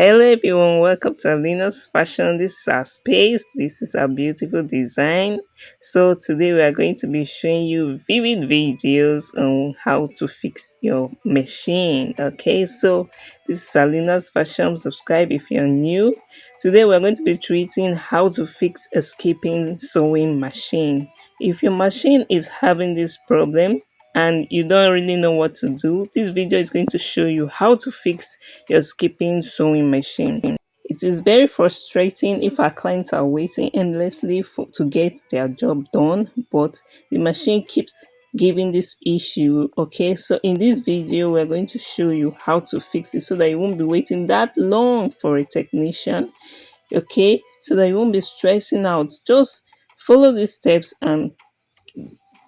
Hello everyone, welcome to Alina's Fashion. This is our space, this is our beautiful design. So today we are going to be showing you vivid videos on how to fix your machine. Okay, so this is Alina's Fashion. Subscribe if you're new. Today we are going to be treating how to fix a skipping sewing machine. If your machine is having this problem and you don't really know what to do, this video is going to show you how to fix your skipping sewing machine. It is very frustrating if our clients are waiting endlessly to get their job done, but the machine keeps giving this issue. Okay, so in this video we're going to show you how to fix it so that you won't be waiting that long for a technician. Okay, so that you won't be stressing out. Just follow these steps and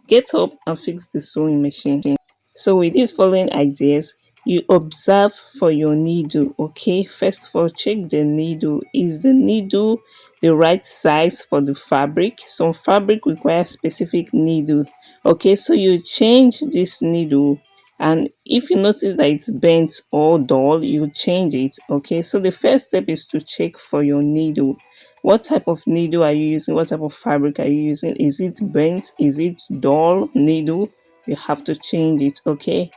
get up and fix the sewing machine. So with these following ideas, you observe for your needle. Okay, first of all, check the needle. Is the needle the right size for the fabric? Some fabric requires specific needle. Okay, so you change this needle, and if you notice that it's bent or dull, you change it. Okay, so the first step is to check for your needle. What type of needle are you using? What type of fabric are you using? Is it bent? Is it dull needle? You have to change it. Okay,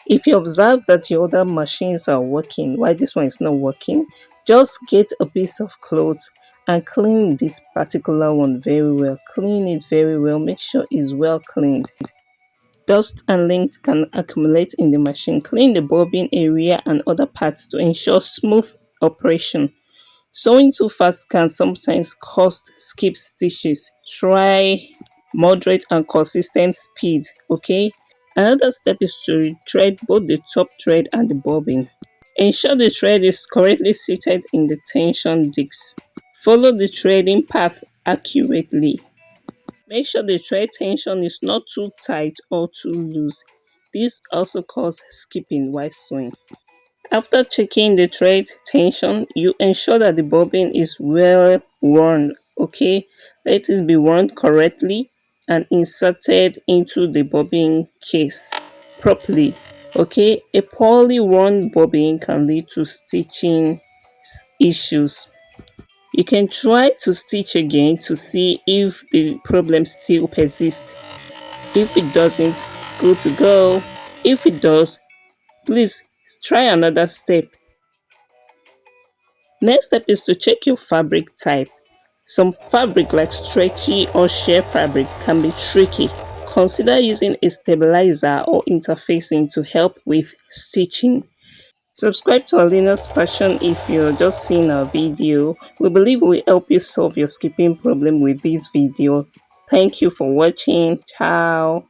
if you observe that your other machines are working while this one is not working, just get a piece of cloth and clean this particular one very well. Clean it very well. Make sure it's well cleaned. Dust and lint can accumulate in the machine. Clean the bobbin area and other parts to ensure smooth operation. Sewing too fast can sometimes cause skip stitches. Try moderate and consistent speed. Okay, another step is to thread both the top thread and the bobbin. Ensure the thread is correctly seated in the tension disc. Follow the threading path accurately. Make sure the thread tension is not too tight or too loose. This also causes skipping while sewing. After checking the thread tension, you ensure that the bobbin is well worn. Okay, let it be worn correctly and inserted into the bobbin case properly. Okay, a poorly worn bobbin can lead to stitching issues. You can try to stitch again to see if the problem still persists. If it doesn't, good to go. If it does, please try another step. Next step is to check your fabric type. Some fabric like stretchy or sheer fabric can be tricky. Consider using a stabilizer or interfacing to help with stitching. Subscribe to Alina's Fashion if you're just seeing our video. We believe we help you solve your skipping problem with this video. Thank you for watching. Ciao.